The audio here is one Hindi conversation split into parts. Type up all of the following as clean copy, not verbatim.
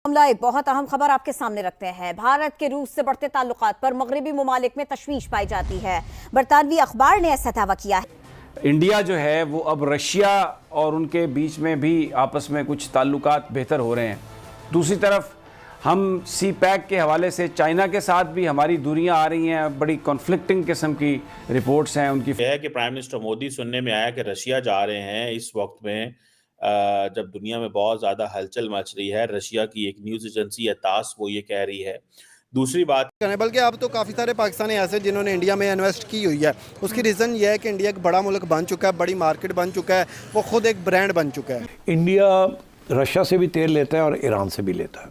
मामला एक बहुत अहम खबर आपके सामने रखते हैं। भारत के रूस से बढ़ते ताल्लुकात पर मगरबी ममालिक में तशवीश पाई जाती है। बरतानवी अखबार ने ऐसा दावा किया है। इंडिया जो है वो अब रशिया और उनके बीच में भी आपस में कुछ ताल्लुकात बेहतर हो रहे हैं। दूसरी तरफ हम सी पैक के हवाले से चाइना के साथ भी हमारी दूरियां आ रही हैं। बड़ी कॉन्फ्लिक्टिंग किस्म की रिपोर्ट्स हैं उनकी। यह है कि प्राइम मिनिस्टर मोदी सुनने में आया कि रशिया जा रहे हैं इस वक्त में, जब दुनिया में बहुत ज़्यादा हलचल मच रही है। रशिया की एक न्यूज़ एजेंसी है तास, वो ये कह रही है। दूसरी बात, बल्कि अब तो काफ़ी सारे पाकिस्तानी ऐसे जिन्होंने इंडिया में इन्वेस्ट की हुई है। उसकी रीज़न ये है कि इंडिया एक बड़ा मुल्क बन चुका है, बड़ी मार्केट बन चुका है, वो खुद एक ब्रांड बन चुका है। इंडिया रशिया से भी तेल लेता है और ईरान से भी लेता है।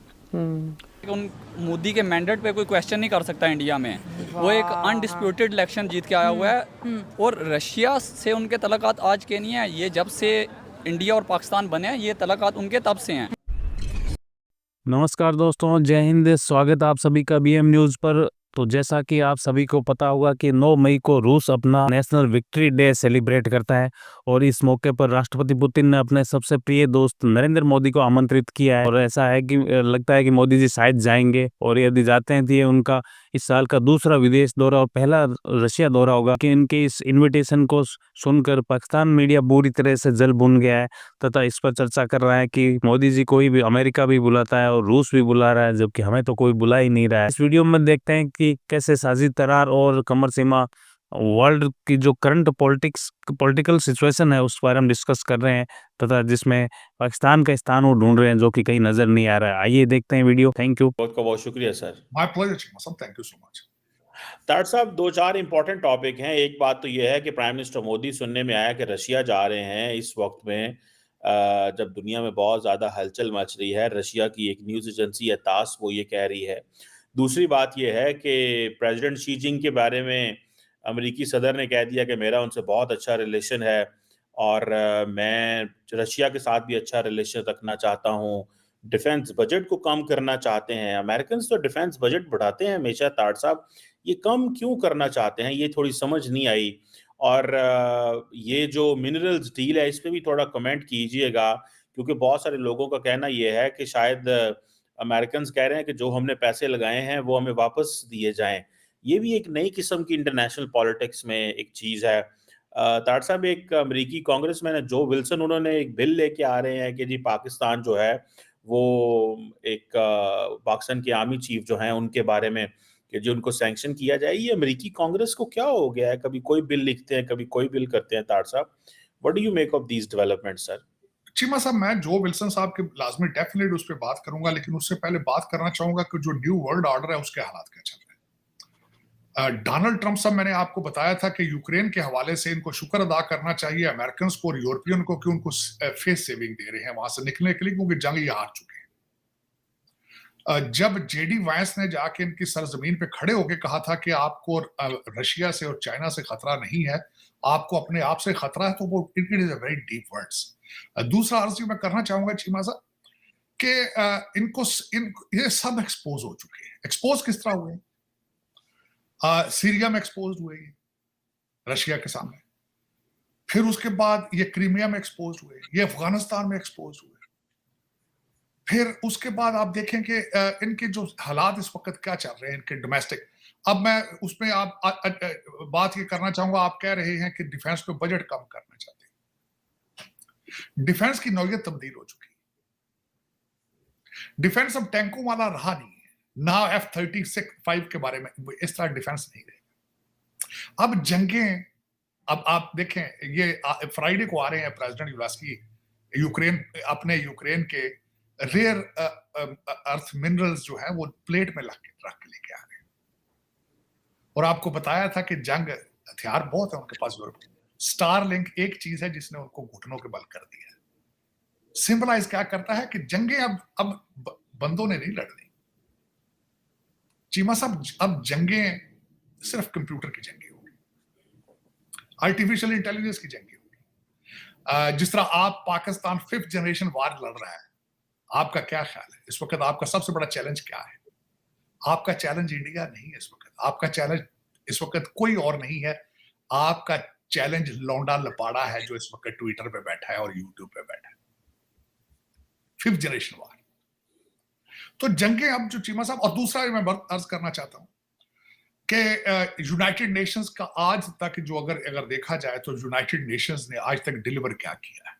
उन मोदी के मैंडेट पे कोई क्वेश्चन नहीं कर सकता इंडिया में। वो एक अनडिस्प्यूटेड इलेक्शन जीत के आया हुआ है और रशिया से उनके तल्लुकात आज के नहीं है, ये जब से इंडिया और पाकिस्तान बने हैं ये तल्लुकात उनके तब से हैं। नमस्कार दोस्तों, जय हिंद। स्वागत आप सभी का BM न्यूज़ पर। तो जैसा कि आप सभी को पता होगा कि 9 मई को रूस अपना नेशनल विक्ट्री डे सेलिब्रेट करता है और इस मौके पर राष्ट्रपति पुतिन ने अपने सबसे प्रिय दोस्त नरेंद्र मोदी को आमंत्रित किया है। और ऐसा है कि लगता है कि मोदी जी शायद जाएंगे, और यदि जाते हैं तो ये उनका इस साल का दूसरा विदेश दौरा और पहला रशिया दौरा होगा। कि इनके इस इन्विटेशन को सुनकर पाकिस्तान मीडिया बुरी तरह से जल भुन गया है तथा इस पर चर्चा कर रहा है कि मोदी जी कोई भी अमेरिका भी बुलाता है और रूस भी बुला रहा है, जबकि हमें तो कोई बुला ही नहीं रहा है। इस वीडियो में देखते हैं कि कैसे साजिद तरार और कमर सीमा वर्ल्ड की जो करंट पॉलिटिकल सिचुएशन है उस पर हम डिस्कस कर रहे हैं, तथा जिसमें पाकिस्तान का स्थान वो ढूंढ रहे हैं जो कि कहीं नजर नहीं आ रहा है। आइए देखते हैं वीडियो। Thank you. बहुत बहुत शुक्रिया sir. My pleasure, Chimasam. Thank you so much. तार साहब, 2-4 इंपॉर्टेंट टॉपिक हैं। एक बात तो यह है कि प्राइम मिनिस्टर मोदी सुनने में आया कि रशिया जा रहे हैं इस वक्त में, जब दुनिया में बहुत ज़्यादा हलचल मच रही है। रशिया की एक न्यूज़ एजेंसी है तास, वो ये कह रही है। दूसरी बात यह है कि प्रेसिडेंट शी जिनपिंग के बारे में अमेरिकी सदर ने कह दिया कि मेरा उनसे बहुत अच्छा रिलेशन है और मैं रशिया के साथ भी अच्छा रिलेशन रखना चाहता हूँ। डिफेंस बजट को कम करना चाहते हैं। अमेरिकन तो डिफेंस बजट बढ़ाते हैं हमेशा। तार साहब, ये कम क्यों करना चाहते हैं, ये थोड़ी समझ नहीं आई। और ये जो मिनरल्स डील है इस पे भी थोड़ा कमेंट कीजिएगा, क्योंकि बहुत सारे लोगों का कहना ये है कि शायद अमेरिकन कह रहे हैं कि जो हमने पैसे लगाए हैं वो हमें वापस दिए जाएं। ये भी एक नई किस्म की इंटरनेशनल पॉलिटिक्स में एक चीज़ है। तार साहब, एक अमेरिकी कांग्रेसमैन है जो विल्सन, उन्होंने एक बिल लेके आ रहे हैं कि जी पाकिस्तान जो है वो एक पाकिस्तान के आर्मी चीफ जो हैं उनके बारे में कि जो उनको सैंक्शन किया जाए। ये अमेरिकी कांग्रेस को क्या हो गया है, कभी कोई बिल लिखते हैं कभी कोई बिल करते हैं। तार साहब, what do you make of these developments sir? Cheema साहब, मैं जो विल्सन साहब के लाजमी डेफिनेट उस पर बात करूंगा, लेकिन उससे पहले बात करना चाहूंगा कि जो न्यू वर्ल्ड ऑर्डर है उसके हालात क्या चल रहे हैं। डोनाल्ड ट्रंप साहब, मैंने आपको बताया था कि यूक्रेन के हवाले से इनको शुक्र अदा करना चाहिए अमेरिकन को और यूरोपियन को कि उनको फेस सेविंग दे रहे हैं वहां से निकलने के लिए, क्योंकि जंग ये हार चुके हैं। जब JD वांस ने जाके इनकी सरजमीन पे खड़े होकर कहा था कि आपको रशिया से और चाइना से खतरा नहीं है, आपको अपने आप से खतरा है, तो वो it is a very deep words. दूसरा अर्ज मैं करना चाहूंगा चीमा साहब कि इनको ये सब एक्सपोज हो चुके हैं। एक्सपोज किस तरह हुए? सीरिया में एक्सपोज हुए रशिया के सामने, फिर उसके बाद ये क्रीमिया में एक्सपोज हुए, ये अफगानिस्तान में एक्सपोज हुए, फिर उसके बाद आप देखें कि इनके जो हालात इस वक्त क्या चल रहे हैं इनके डोमेस्टिक। अब मैं उसमें आप बात ये करना चाहूंगा, आप कह रहे हैं कि डिफेंस पे बजट कम करना चाहते हैं। डिफेंस की नौयत तब्दील हो चुकी है। डिफेंस अब टैंकों वाला रहा नहीं है ना, F-35 के बारे में इस तरह डिफेंस नहीं रहे। अब जंगें, अब आप देखें ये फ्राइडे को आ रहे हैं प्रेसिडेंट ज़ेलेंस्की यूक्रेन, अपने यूक्रेन के रेयर अर्थ मिनरल्स जो है वो प्लेट में रख के लेके आ रहे हैं। और आपको बताया था कि जंग हथियार बहुत है उनके पास। स्टारलिंक एक चीज है जिसने उनको घुटनों के बल कर दिया। सिंबलाइज क्या करता है कि जंगें अब बंदों ने नहीं लड़नी। चीमा साहब, अब जंगें सिर्फ कंप्यूटर की जंगें होगी, आर्टिफिशियल इंटेलिजेंस की जंगें होगी। जिस तरह आप पाकिस्तान 5th जनरेशन वार लड़ रहा है, आपका क्या ख्याल है इस वक्त? आपका सबसे बड़ा चैलेंज क्या है? आपका चैलेंज इंडिया नहीं है इस वक्त। आपका चैलेंज इस वक्त कोई और नहीं है। आपका चैलेंज लौंडा लपाड़ा है जो इस वक्त ट्विटर पे बैठा है और यूट्यूब पे बैठा है। 5th जनरेशन वार। तो जंगें अब जो चीमा साहब, और दूसरा मैं अर्ज करना चाहता हूं कि यूनाइटेड नेशंस का आज तक जो अगर देखा जाए तो यूनाइटेड नेशंस ने आज तक डिलीवर क्या किया है?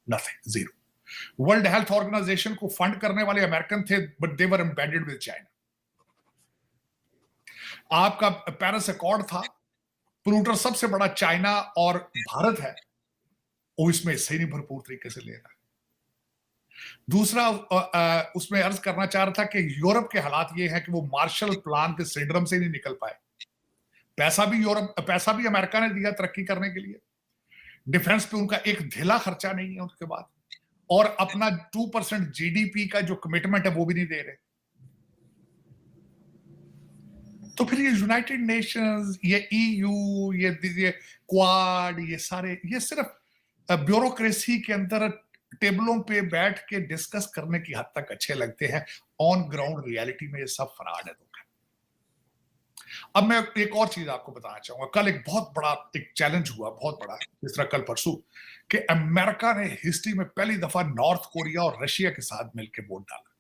Nothing, zero. World health organization को फंड करने वाले अमेरिकन थे, but they were embedded with China. आपका पेरिस अकॉर्ड था, पोल्यूटर सबसे बड़ा चाइना और भारत है, वो इसमें सही नहीं भरपूर तरीके से ले रहा है। दूसरा उसमें अर्ज करना चाह रहा था कि यूरोप के हालात ये है कि वो मार्शल प्लान के सिंड्रोम से नहीं निकल पाए। पैसा भी अमेरिका ने दिया तरक्की करने के लिए, डिफेंस पे उनका एक ढिला खर्चा नहीं है उसके बाद, और अपना 2% जीडीपी का जो कमिटमेंट है वो भी नहीं दे रहे। तो फिर ये यूनाइटेड नेशंस, ये ईयू, ये क्वाड, ये सारे, ये सिर्फ ब्यूरोक्रेसी के अंदर टेबलों पे बैठ के डिस्कस करने की हद तक अच्छे लगते हैं। ऑन ग्राउंड रियलिटी में ये सब फ्रॉड है। अब मैं एक और चीज आपको बताना चाहूंगा। कल एक बहुत बड़ा एक चैलेंज हुआ, बहुत बड़ा, जिस तरह कल परसों, कि अमेरिका ने हिस्ट्री में पहली दफा नॉर्थ कोरिया और रशिया के साथ मिलकर वोट डाला।